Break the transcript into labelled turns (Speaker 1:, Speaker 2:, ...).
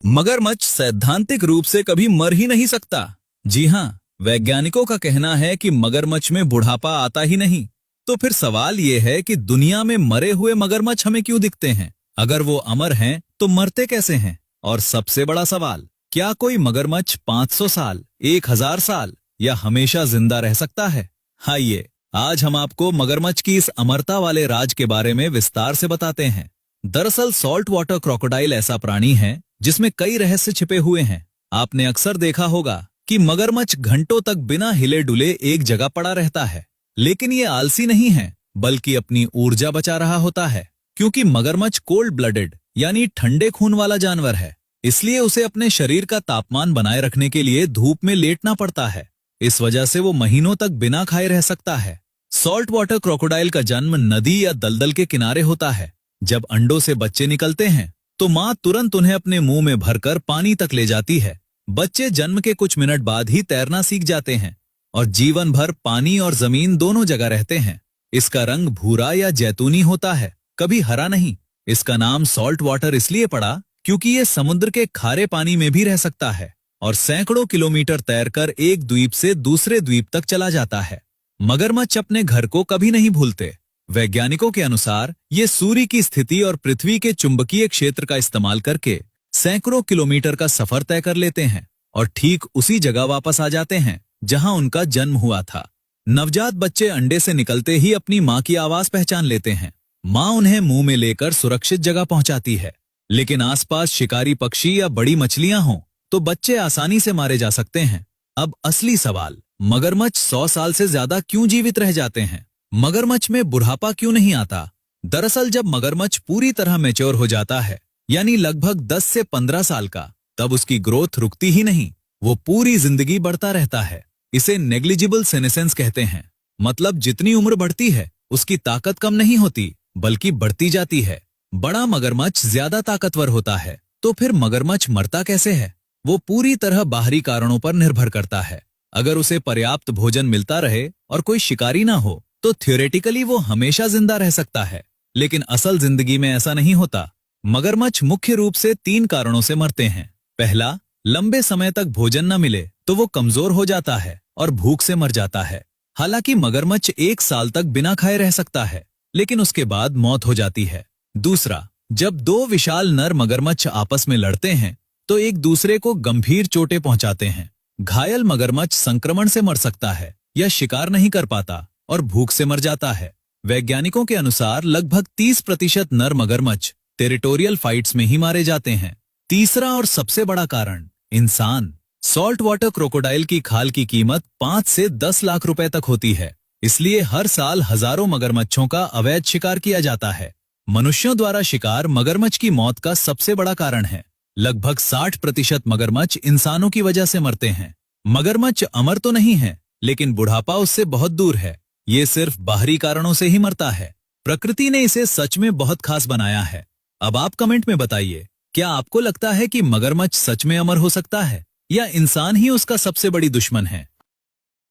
Speaker 1: मगरमच्छ सैद्धांतिक रूप से कभी मर ही नहीं सकता। जी हाँ, वैज्ञानिकों का कहना है कि मगरमच्छ में बुढ़ापा आता ही नहीं। तो फिर सवाल ये है कि दुनिया में मरे हुए मगरमच्छ हमें क्यों दिखते हैं? अगर वो अमर हैं तो मरते कैसे हैं? और सबसे बड़ा सवाल, क्या कोई मगरमच्छ 500 साल, 1000 साल या हमेशा जिंदा रह सकता है? आइए, आज हम आपको मगरमच्छ की इस अमरता वाले राज के बारे में विस्तार से बताते हैं। दरअसल सॉल्ट वाटर क्रोकोडाइल ऐसा प्राणी है जिसमें कई रहस्य छिपे हुए हैं। आपने अक्सर देखा होगा कि मगरमच्छ घंटों तक बिना हिले डुले एक जगह पड़ा रहता है, लेकिन ये आलसी नहीं है, बल्कि अपनी ऊर्जा बचा रहा होता है। क्योंकि मगरमच्छ कोल्ड ब्लडेड यानी ठंडे खून वाला जानवर है, इसलिए उसे अपने शरीर का तापमान बनाए रखने के लिए धूप में लेटना पड़ता है। इस वजह से वो महीनों तक बिना खाए रह सकता है। सॉल्ट वाटर क्रोकोडाइल का जन्म नदी या दलदल के किनारे होता है। जब अंडों से बच्चे निकलते हैं तो माँ तुरंत उन्हें अपने मुंह में भरकर पानी तक ले जाती है। बच्चे जन्म के कुछ मिनट बाद ही तैरना सीख जाते हैं और जीवन भर पानी और जमीन दोनों जगह रहते हैं। इसका रंग भूरा या जैतूनी होता है, कभी हरा नहीं। इसका नाम सॉल्ट वाटर इसलिए पड़ा क्योंकि ये समुद्र के खारे पानी में भी रह सकता है और सैकड़ों किलोमीटर तैरकर एक द्वीप से दूसरे द्वीप तक चला जाता है। मगरमच्छ अपने घर को कभी नहीं भूलते। वैज्ञानिकों के अनुसार ये सूर्य की स्थिति और पृथ्वी के चुंबकीय क्षेत्र का इस्तेमाल करके सैकड़ों किलोमीटर का सफर तय कर लेते हैं और ठीक उसी जगह वापस आ जाते हैं जहां उनका जन्म हुआ था। नवजात बच्चे अंडे से निकलते ही अपनी मां की आवाज पहचान लेते हैं। मां उन्हें मुंह में लेकर सुरक्षित जगह पहुंचाती है, लेकिन आसपास शिकारी पक्षी या बड़ी मछलियां हों तो बच्चे आसानी से मारे जा सकते हैं। अब असली सवाल, मगरमच्छ 100 साल से ज्यादा क्यों जीवित रह जाते हैं? मगरमच्छ में बुढ़ापा क्यों नहीं आता? दरअसल जब मगरमच्छ पूरी तरह मैच्योर हो जाता है, यानी लगभग 10 से 15 साल का, तब उसकी ग्रोथ रुकती ही नहीं, वो पूरी जिंदगी बढ़ता रहता है। इसे नेग्लिजिबल सेनेसेंस कहते हैं। मतलब जितनी उम्र बढ़ती है उसकी ताकत कम नहीं होती, बल्कि बढ़ती जाती है। बड़ा मगरमच्छ ज्यादा ताकतवर होता है, तो फिर मगरमच्छ मरता कैसे है? वो पूरी तरह बाहरी कारणों पर निर्भर करता है। अगर उसे पर्याप्त भोजन मिलता रहे और कोई शिकारी ना हो तो थ्योरेटिकली वो हमेशा जिंदा रह सकता है, लेकिन असल जिंदगी में ऐसा नहीं होता। मगरमच्छ मुख्य रूप से 3 कारणों से मरते हैं। पहला, लंबे समय तक भोजन न मिले तो वो कमजोर हो जाता है और भूख से मर जाता है। हालांकि मगरमच्छ 1 साल तक बिना खाए रह सकता है, लेकिन उसके बाद मौत हो जाती है। दूसरा, जब 2 विशाल नर मगरमच्छ आपस में लड़ते हैं तो एक दूसरे को गंभीर चोटें पहुंचाते हैं। घायल मगरमच्छ संक्रमण से मर सकता है या शिकार नहीं कर पाता और भूख से मर जाता है। वैज्ञानिकों के अनुसार लगभग 30% नर मगरमच्छ टेरिटोरियल फाइट्स में ही मारे जाते हैं। तीसरा और सबसे बड़ा कारण, इंसान। सॉल्ट वाटर क्रोकोडाइल की खाल की कीमत 5 से 10 लाख रुपए तक होती है, इसलिए हर साल हजारों मगरमच्छों का अवैध शिकार किया जाता है। मनुष्यों द्वारा शिकार मगरमच्छ की मौत का सबसे बड़ा कारण है। लगभग 60% मगरमच्छ इंसानों की वजह से मरते हैं। मगरमच्छ अमर तो नहीं है, लेकिन बुढ़ापा उससे बहुत दूर है। ये सिर्फ बाहरी कारणों से ही मरता है। प्रकृति ने इसे सच में बहुत खास बनाया है। अब आप कमेंट में बताइए, क्या आपको लगता है कि मगरमच्छ सच में अमर हो सकता है या इंसान ही उसका सबसे बड़ी दुश्मन है?